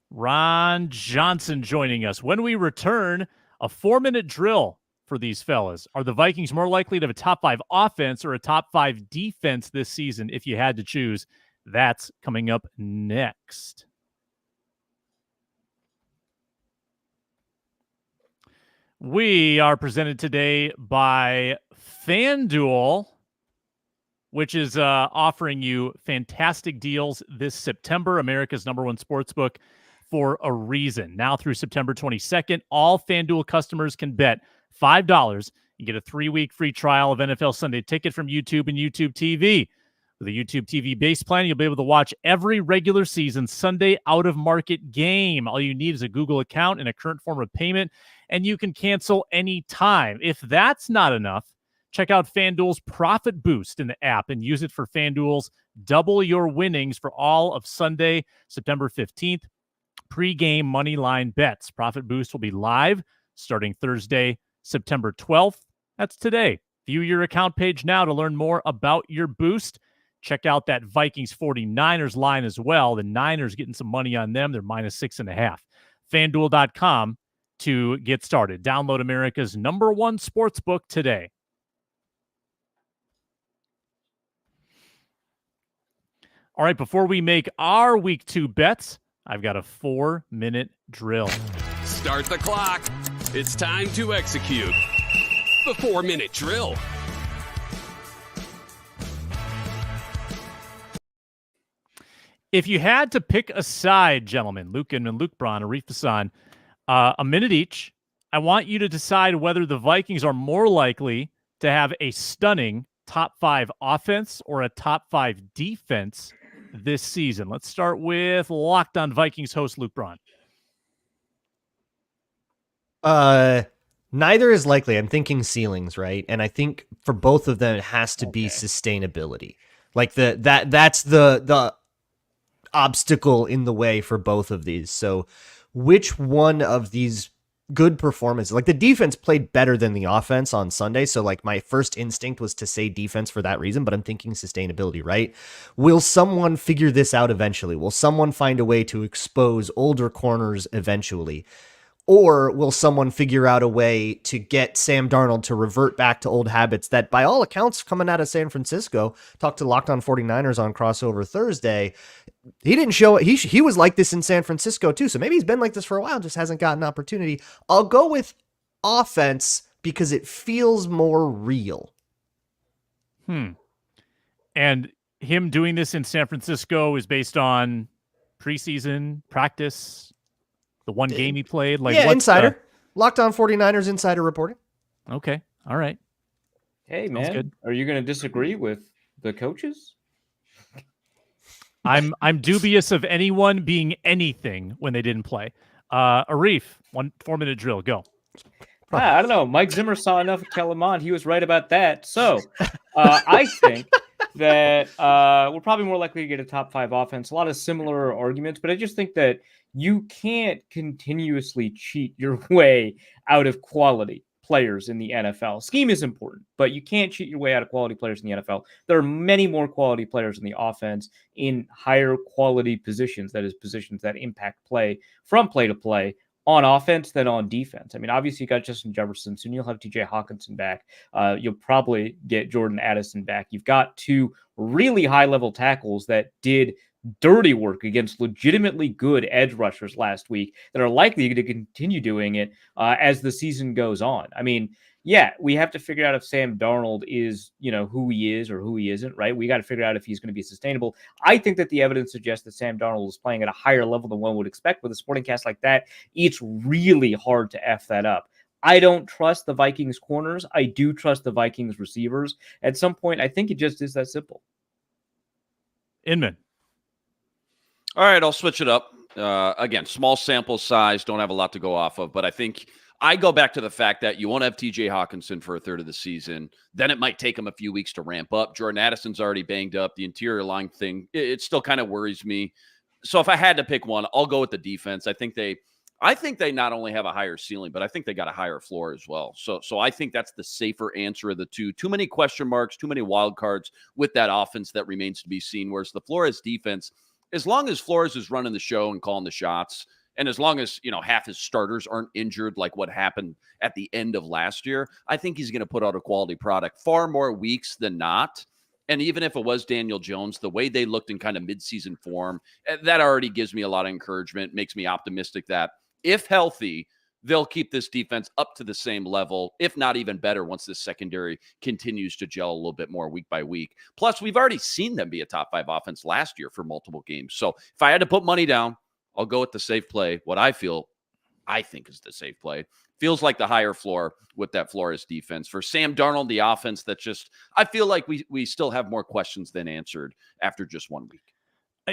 Ron Johnson joining us. When we return, a 4-minute drill for these fellas. Are the Vikings more likely to have a top 5 offense or a top 5 defense this season if you had to choose? That's coming up next. We are presented today by FanDuel. which is offering you fantastic deals this September, America's #1 sportsbook, for a reason. Now through September 22nd, all FanDuel customers can bet $5 and get a 3-week free trial of NFL Sunday Ticket from YouTube and YouTube TV. With a YouTube TV base plan, you'll be able to watch every regular season Sunday out-of-market game. All you need is a Google account and a current form of payment, and you can cancel anytime. If that's not enough, check out FanDuel's Profit Boost in the app and use it for FanDuel's Double Your Winnings for all of Sunday, September 15th. Pre-game money line bets. Profit Boost will be live starting Thursday, September 12th. That's today. View your account page now to learn more about your boost. Check out that Vikings 49ers line as well. The Niners getting some money on them. They're -6.5. FanDuel.com to get started. Download America's #1 sportsbook today. All right, before we make our week 2 bets, I've got a 4-minute drill. Start the clock. It's time to execute the 4-minute drill. If you had to pick a side, gentlemen, Luke Inman, Luke Braun, Arif Hassan, a minute each, I want you to decide whether the Vikings are more likely to have a stunning top 5 offense or a top 5 defense this season. Let's start with Locked On Vikings host Luke Braun. Neither is likely. I'm thinking ceilings, right? And I think for both of them, it has to be sustainability. Like that's the obstacle in the way for both of these. So which one of these good performances, like the defense played better than the offense on Sunday. So like my first instinct was to say defense for that reason, but I'm thinking sustainability, right? Will someone figure this out eventually? Will someone find a way to expose older corners eventually? Or will someone figure out a way to get Sam Darnold to revert back to old habits that, by all accounts, coming out of San Francisco, talked to Locked On 49ers on Crossover Thursday, he didn't show it. He was like this in San Francisco, too. So maybe he's been like this for a while, just hasn't gotten an opportunity. I'll go with offense because it feels more real. And him doing this in San Francisco is based on preseason practice, the one game he played? Like, yeah, insider. Locked On 49ers insider reporting. Okay. All right. Hey, Sounds man. good. Are you going to disagree with the coaches? I'm dubious of anyone being anything when they didn't play. Arif, 4-minute drill. Go. I don't know. Mike Zimmer saw enough of Kellen Mond. He was right about that. So I think that we're probably more likely to get a top 5 offense. A lot of similar arguments, but I just think that you can't continuously cheat your way out of quality players in the NFL. Scheme is important, but you can't cheat your way out of quality players in the NFL. There are many more quality players in the offense in higher quality positions, that is, positions that impact play from play to play on offense than on defense. I mean, obviously you got Justin Jefferson, soon you'll have TJ Hawkinson back. You'll probably get Jordan Addison back. You've got 2 really high-level tackles that did dirty work against legitimately good edge rushers last week that are likely to continue doing it as the season goes on. I mean, yeah, we have to figure out if Sam Darnold is, who he is or who he isn't, right? We got to figure out if he's going to be sustainable. I think that the evidence suggests that Sam Darnold is playing at a higher level than one would expect with a sporting cast like that. It's really hard to F that up. I don't trust the Vikings corners. I do trust the Vikings receivers. At some point, I think it just is that simple. Inman. All right, I'll switch it up. Again, small sample size, don't have a lot to go off of, but I think I go back to the fact that you won't have TJ Hawkinson for a third of the season. Then it might take him a few weeks to ramp up. Jordan Addison's already banged up. The interior line thing, it still kind of worries me. So if I had to pick one, I'll go with the defense. I think they not only have a higher ceiling, but I think they got a higher floor as well. So I think that's the safer answer of the two. Too many question marks, too many wild cards with that offense that remains to be seen. Whereas the Flores defense, as long as Flores is running the show and calling the shots, and as long as, half his starters aren't injured like what happened at the end of last year, I think he's going to put out a quality product far more weeks than not. And even if it was Daniel Jones, the way they looked in kind of midseason form, that already gives me a lot of encouragement, makes me optimistic that if healthy, they'll keep this defense up to the same level, if not even better, once this secondary continues to gel a little bit more week by week. Plus, we've already seen them be a top 5 offense last year for multiple games. So if I had to put money down, I'll go with the safe play. What I think is the safe play. Feels like the higher floor with that Flores defense. For Sam Darnold, the offense that just, I feel like we still have more questions than answered after just 1 week.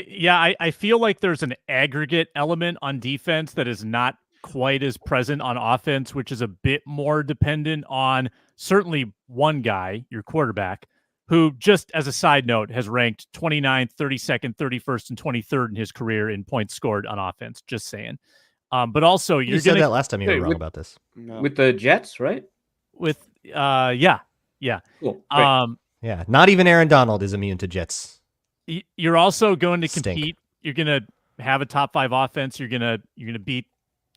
Yeah, I feel like there's an aggregate element on defense that is not quite as present on offense, which is a bit more dependent on certainly one guy, your quarterback, who, just as a side note, has ranked 29th, 32nd, 31st, and 23rd in his career in points scored on offense. Just saying. But also, You said that last time you were wrong about this. With the Jets, right? With yeah. Cool. Yeah, not even Aaron Donald is immune to Jets. You're also going to compete. Stink. You're going to have a top 5 offense. You're going to beat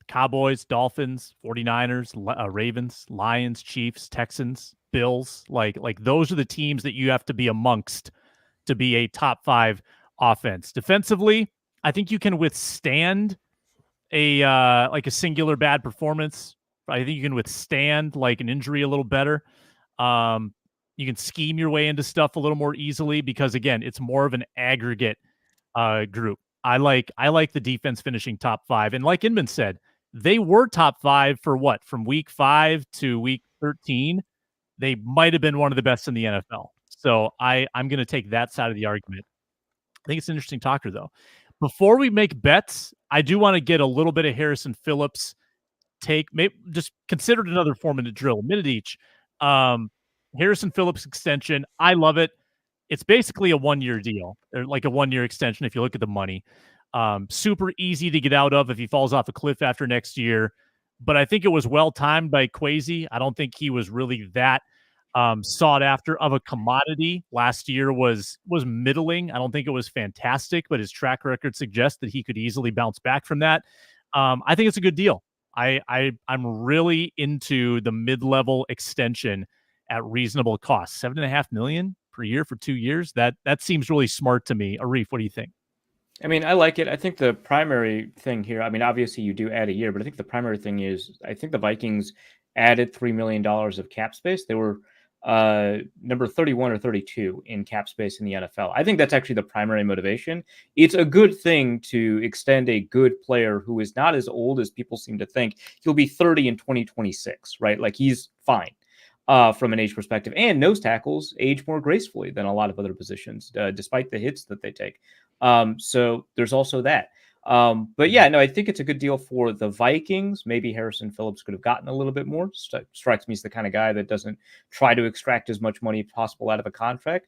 Cowboys, Dolphins, 49ers, Ravens, Lions, Chiefs, Texans, Bills. Like those are the teams that you have to be amongst to be a top 5 offense. Defensively, I think you can withstand a singular bad performance. I think you can withstand like an injury a little better. You can scheme your way into stuff a little more easily because, again, it's more of an aggregate group. I like the defense finishing top 5. And like Inman said, they were top 5 for what? From week 5 to week 13. They might have been one of the best in the NFL. So I'm going to take that side of the argument. I think it's an interesting talker, though. Before we make bets, I do want to get a little bit of Harrison Phillips take. Maybe just consider it another 4-minute drill, a minute each. Harrison Phillips extension, I love it. It's basically a 1-year deal, or like a 1-year extension if you look at the money. Super easy to get out of if he falls off a cliff after next year. But I think it was well-timed by Kwesi. I don't think he was really that sought after of a commodity. Last year was middling. I don't think it was fantastic, but his track record suggests that he could easily bounce back from that. I think it's a good deal. I'm really into the mid-level extension at reasonable cost. $7.5 million per year for 2 years. That seems really smart to me. Arif, what do you think? I mean, I like it. I think the primary thing here, I mean, obviously you do add a year, but I think the primary thing is I think the Vikings added $3 million of cap space. They were number 31 or 32 in cap space in the NFL. I think that's actually the primary motivation. It's a good thing to extend a good player who is not as old as people seem to think. He'll be 30 in 2026, right? Like he's fine from an age perspective. And nose tackles age more gracefully than a lot of other positions, despite the hits that they take. So there's also that. But yeah, no, I think it's a good deal for the Vikings. Maybe Harrison Phillips could have gotten a little bit more. Strikes me as the kind of guy that doesn't try to extract as much money as possible out of a contract.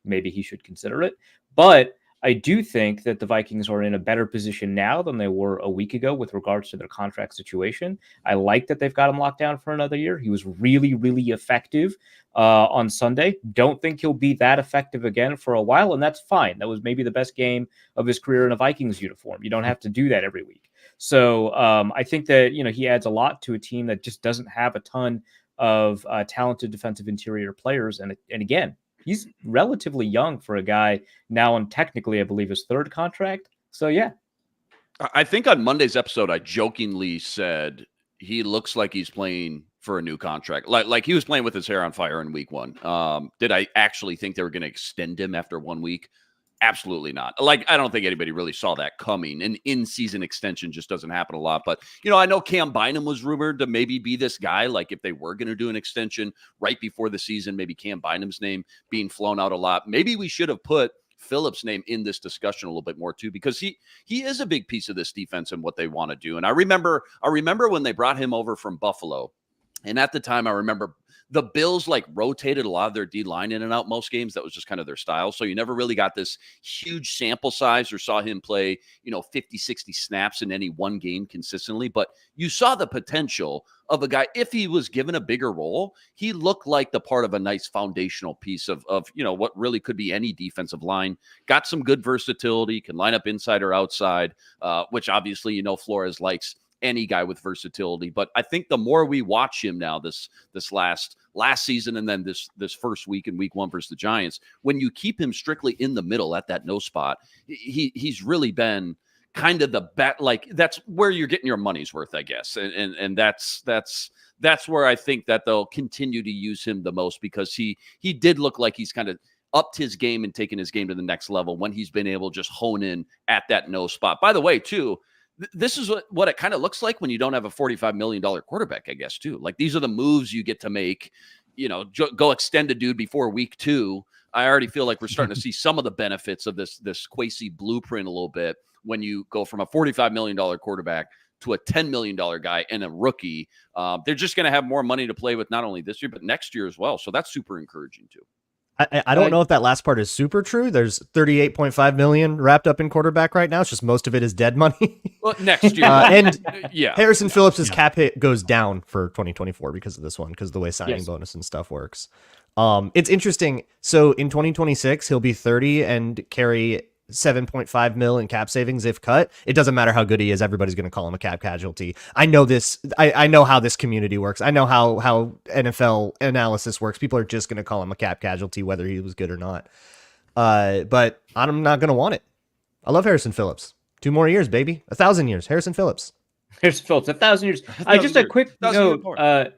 Maybe he should consider it. But I do think that the Vikings are in a better position now than they were a week ago with regards to their contract situation. I like that they've got him locked down for another year. He was really, really effective on Sunday. Don't think he'll be that effective again for a while, and that's fine. That was maybe the best game of his career in a Vikings uniform. You don't have to do that every week. So I think that he adds a lot to a team that just doesn't have a ton of talented defensive interior players. And again, he's relatively young for a guy now on technically, I believe, his 3rd contract. So, yeah. I think on Monday's episode, I jokingly said he looks like he's playing for a new contract. Like he was playing with his hair on fire in week 1. Did I actually think they were going to extend him after 1 week? Absolutely not. Like, I don't think anybody really saw that coming. An in-season extension just doesn't happen a lot. But, I know Cam Bynum was rumored to maybe be this guy. Like, if they were going to do an extension right before the season, maybe Cam Bynum's name being flown out a lot. Maybe we should have put Phillips' name in this discussion a little bit more, too, because he is a big piece of this defense and what they want to do. And I remember when they brought him over from Buffalo. And at the time, I remember the Bills rotated a lot of their D-line in and out most games. That was just kind of their style. So you never really got this huge sample size or saw him play, 50, 60 snaps in any one game consistently. But you saw the potential of a guy. If he was given a bigger role, he looked like the part of a nice foundational piece of what really could be any defensive line. Got some good versatility, can line up inside or outside, which obviously, Flores likes any guy with versatility. But I think the more we watch him now, this last season, and then this first week in week 1 versus the Giants, when you keep him strictly in the middle at that no spot, he's really been kind of the bet. Like that's where you're getting your money's worth, I guess. And that's where I think that they'll continue to use him the most, because he did look like he's kind of upped his game and taken his game to the next level when he's been able to just hone in at that nose spot. By the way, too, this is what it kind of looks like when you don't have a $45 million quarterback, I guess, too. Like these are the moves you get to make, go extend a dude before week 2. I already feel like we're starting to see some of the benefits of this Kwesi blueprint a little bit when you go from a $45 million quarterback to a $10 million guy and a rookie. They're just going to have more money to play with, not only this year, but next year as well. So that's super encouraging too. I don't know if that last part is super true. There's $38.5 million wrapped up in quarterback right now. It's just most of it is dead money. Well, next year. And yeah, Harrison Phillips' cap hit goes down for 2024 because of this one, because of the way signing bonus and stuff works. It's interesting. So in 2026, he'll be 30 and carry 7.5 mil in cap savings if cut. It doesn't matter how good he is. Everybody's going to call him a cap casualty. I know this. I know how this community works. I know how NFL analysis works. People are just going to call him a cap casualty, whether he was good or not. But I'm not going to want it. I love Harrison Phillips. 2 more years, baby. 1,000 years. Harrison Phillips. Harrison Phillips, 1,000 years. Just a quick note.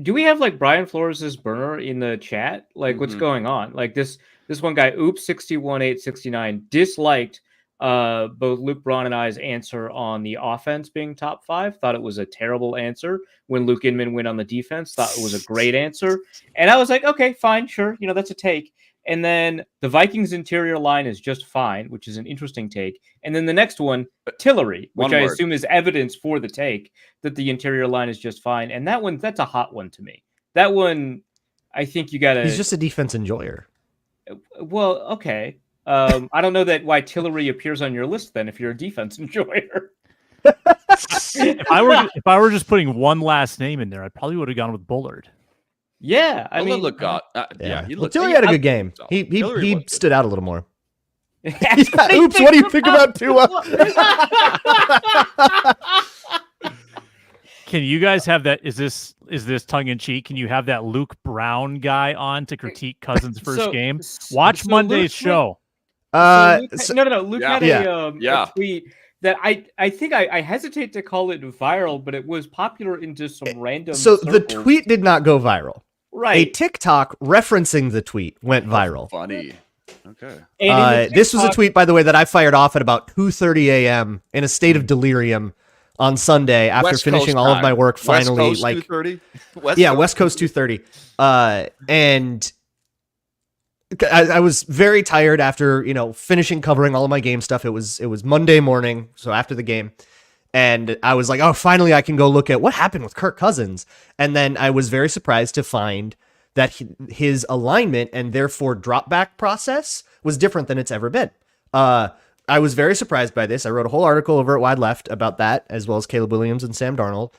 Do we have like Brian Flores' burner in the chat? Like what's going on? Like this one guy, oops, 61869, disliked both Luke Braun and I's answer on the offense being top 5. Thought it was a terrible answer. When Luke Inman went on the defense, thought it was a great answer. And I was like, okay, fine, sure. That's a take. And then the Vikings interior line is just fine, which is an interesting take. And then the next one, Tillery, which I assume is evidence for the take that the interior line is just fine. And that one, that's a hot one to me. That one, I think you got to... He's just a defense enjoyer. Well, okay. I don't know why Tillery appears on your list then if you're a defense enjoyer. If I were just putting one last name in there, I probably would have gone with Bullard. Yeah, I mean, Tillery had a good game. He stood out a little more. Oops, what do you think about Tua? Can you guys have that? Is this tongue in cheek? Can you have that Luke Brown guy on to critique Cousins' first game? Watch Monday's show. Luke had a tweet that I think I hesitate to call it viral, but it was popular into some random. So circles. The tweet did not go viral. Right. A TikTok referencing the tweet went viral. Funny. Okay. This was a tweet, by the way, that I fired off at about 2:30 a.m. in a state of delirium on Sunday after West finishing Coast all of time. my work. Finally, West Coast 2:30? West Coast 2:30. And I was very tired after finishing covering all of my game stuff. It was Monday morning, so after the game. And I was like, oh, finally I can go look at what happened with Kirk Cousins. And then I was very surprised to find that his alignment and therefore drop back process was different than it's ever been. I was very surprised by this. I wrote a whole article over at Wide Left about that, as well as Caleb Williams and Sam Darnold.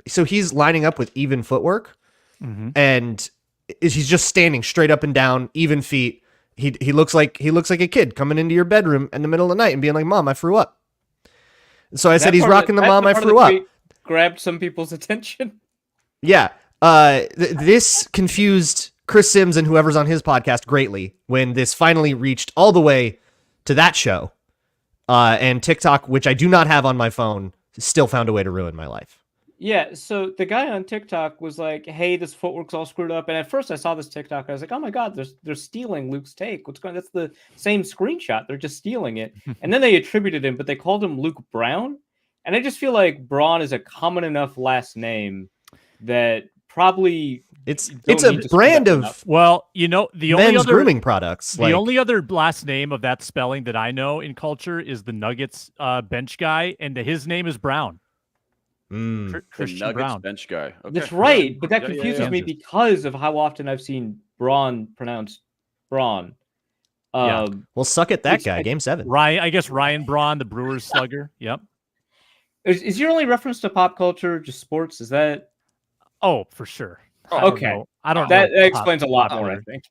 So he's lining up with even footwork, and he's just standing straight up and down, even feet. He looks like a kid coming into your bedroom in the middle of the night and being like, "Mom, I threw up." So I said he's rocking the "Mom, I threw up." Grabbed some people's attention. Yeah. This confused Chris Sims and whoever's on his podcast greatly when this finally reached all the way to that show. And TikTok, which I do not have on my phone, still found a way to ruin my life. Yeah, so the guy on TikTok was like, hey, this footwork's all screwed up. And at first I saw this TikTok. I was like, oh my God, they're stealing Luke's take. What's going on? That's the same screenshot. They're just stealing it. And then they attributed him, but they called him Luke Brown. And I just feel like Braun is a common enough last name that probably it's a brand of the only other grooming products. The only other last name of that spelling that I know in culture is the Nuggets bench guy, and his name is Brown. Christian Brown, bench guy. Okay. That's right, but that confuses me because of how often I've seen Braun pronounced Braun. Well, suck at that guy. Game 7. Ryan Braun, the Brewers slugger. Yep. Is your only reference to pop culture just sports? Is that? Oh, for sure. Okay. I don't know. That explains a lot more, I think.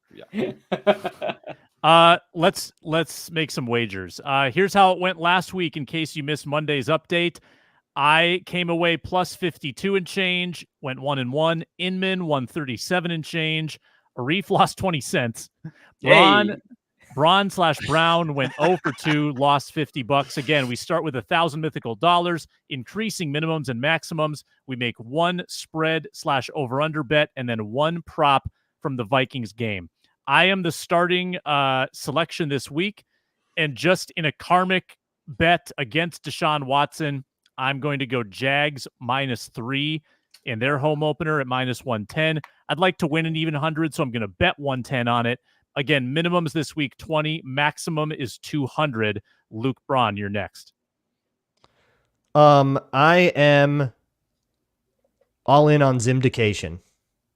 Yeah. Let's make some wagers. Here's how it went last week in case you missed Monday's update. I came away plus 52 and change, went 1-1. Inman won 37 and change. Arif lost 20 cents. Braun Braun/Brown went 0 for 2, lost $50. Again, we start with 1,000 mythical dollars, increasing minimums and maximums. We make one spread/over/under bet and then one prop from the Vikings game. I am the starting selection this week, and just in a karmic bet against Deshaun Watson, I'm going to go Jags -3 in their home opener at -110. I'd like to win an even 100, so I'm going to bet 110 on it. Again, minimums this week 20, maximum is 200. Luke Braun, you're next. I am all in on Zimdication.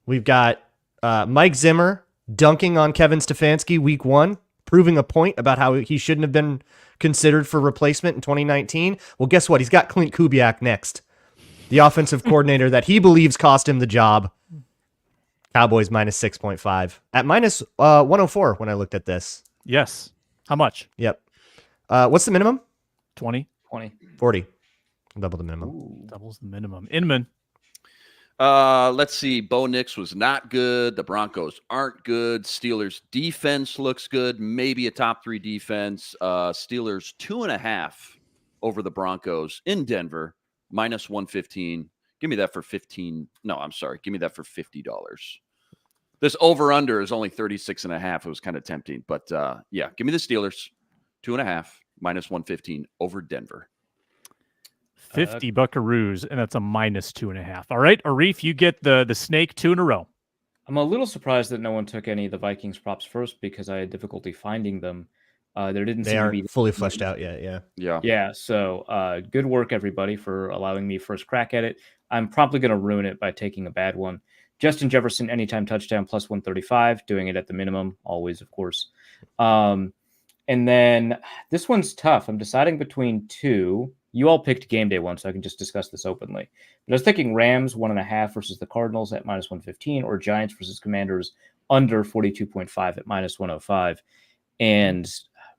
We've got Mike Zimmer dunking on Kevin Stefanski week 1, proving a point about how he shouldn't have been considered for replacement in 2019. Well, guess what? He's got Clint Kubiak next, the offensive coordinator that he believes cost him the job. Cowboys -6.5 at -104 when I looked at this. Yes. How much? Yep. What's the minimum? 20. 40. Double the minimum. Ooh, doubles the minimum. Inman. Let's see. Bo Nix was not good. The Broncos aren't good. Steelers defense looks good. Maybe a top 3 defense. Steelers 2.5 over the Broncos in Denver, -115. Give me that for 15. No, I'm sorry. Give me that for $50. This over-under is only 36.5. It was kind of tempting, but yeah, give me the Steelers 2.5 -115 over Denver. 50 buckaroos, and that's a -2.5. All right, Arif, you get the snake 2 in a row. I'm a little surprised that no one took any of the Vikings props first because I had difficulty finding them. There didn't They seem to aren't be fully fleshed out yet. Yeah. Yeah. So good work, everybody, for allowing me first crack at it. I'm probably going to ruin it by taking a bad one. Justin Jefferson, anytime touchdown, +135, doing it at the minimum, always, of course. And then this one's tough. I'm deciding between 2. You all picked game day one, so I can just discuss this openly. But I was thinking Rams 1.5 versus the Cardinals at -115, or Giants versus Commanders under 42.5 at -105. And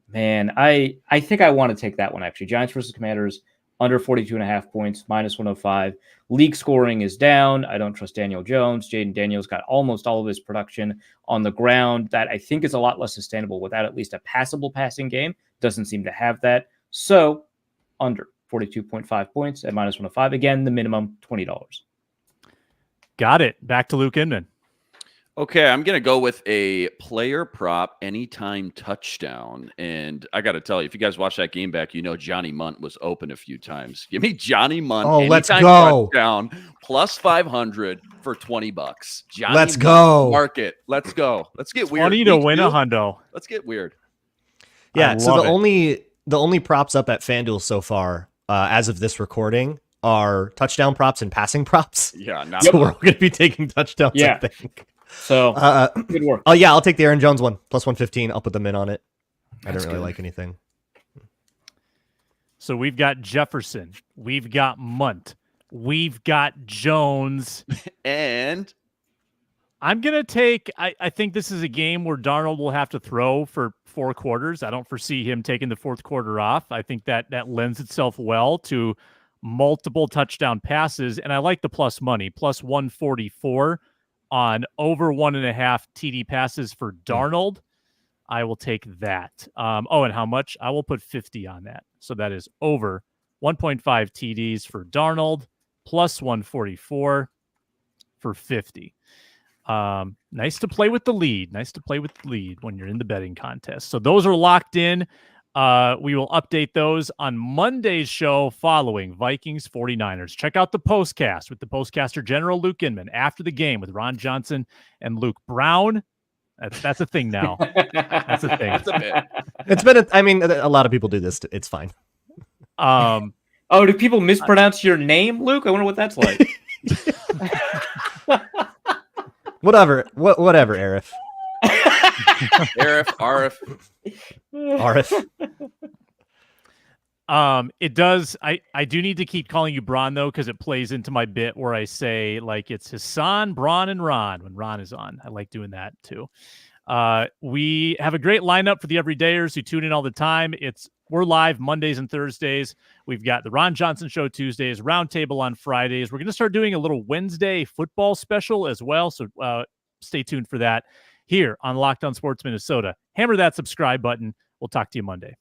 man, I think I want to take that one, actually. Giants versus Commanders under 42.5 points, -105. League scoring is down. I don't trust Daniel Jones. Jaden Daniels got almost all of his production on the ground. That I think is a lot less sustainable without at least a passable passing game. Doesn't seem to have that. So under 42.5 points at -105. Again, the minimum $20. Got it. Back to Luke Inman. Okay, I'm going to go with a player prop anytime touchdown. And I got to tell you, if you guys watch that game back, you know Johnny Munt was open a few times. Give me Johnny Munt Oh, let's anytime go. touchdown +500 for $20. Johnny Let's Munt, go. market. Let's go. Let's get weird. 20 to Week win 2, a hundo. Let's get weird. Yeah. So love the only props up at FanDuel so far, as of this recording, are touchdown props and passing props. Yeah, not So we're going to be taking touchdowns, Yeah. I think. So good work. Oh, yeah, I'll take the Aaron Jones one, +115. I'll put them in on it. I That's don't really good. like anything. So we've got Jefferson. We've got Munt. We've got Jones. And I'm going to take – I think this is a game where Darnold will have to throw for 4 quarters. I don't foresee him taking the 4th quarter off. I think that lends itself well to multiple touchdown passes, and I like the plus money, +144 on over 1.5 TD passes for Darnold. I will take that. And how much? I will put 50 on that. So that is over 1.5 TDs for Darnold, +144 for 50. Nice to play with the lead. Nice to play with the lead when you're in the betting contest. So those are locked in. We will update those on Monday's show following Vikings 49ers. Check out the postcast with the postcaster General Luke Inman after the game with Ron Johnson and Luke Brown. That's a thing now. That's a thing. that's a bit. It's been, a lot of people do this. It's fine. Oh, do people mispronounce your name, Luke? I wonder what that's like. Whatever, Arif. Arif. It does. I do need to keep calling you Bron though, because it plays into my bit where I say like it's Hassan, Bron, and Ron when Ron is on. I like doing that too. We have a great lineup for the everydayers who tune in all the time. We're live Mondays and Thursdays. We've got the Ron Johnson Show Tuesdays, Roundtable on Fridays. We're going to start doing a little Wednesday football special as well. So stay tuned for that. here on Locked On Sports Minnesota. Hammer that subscribe button. We'll talk to you Monday.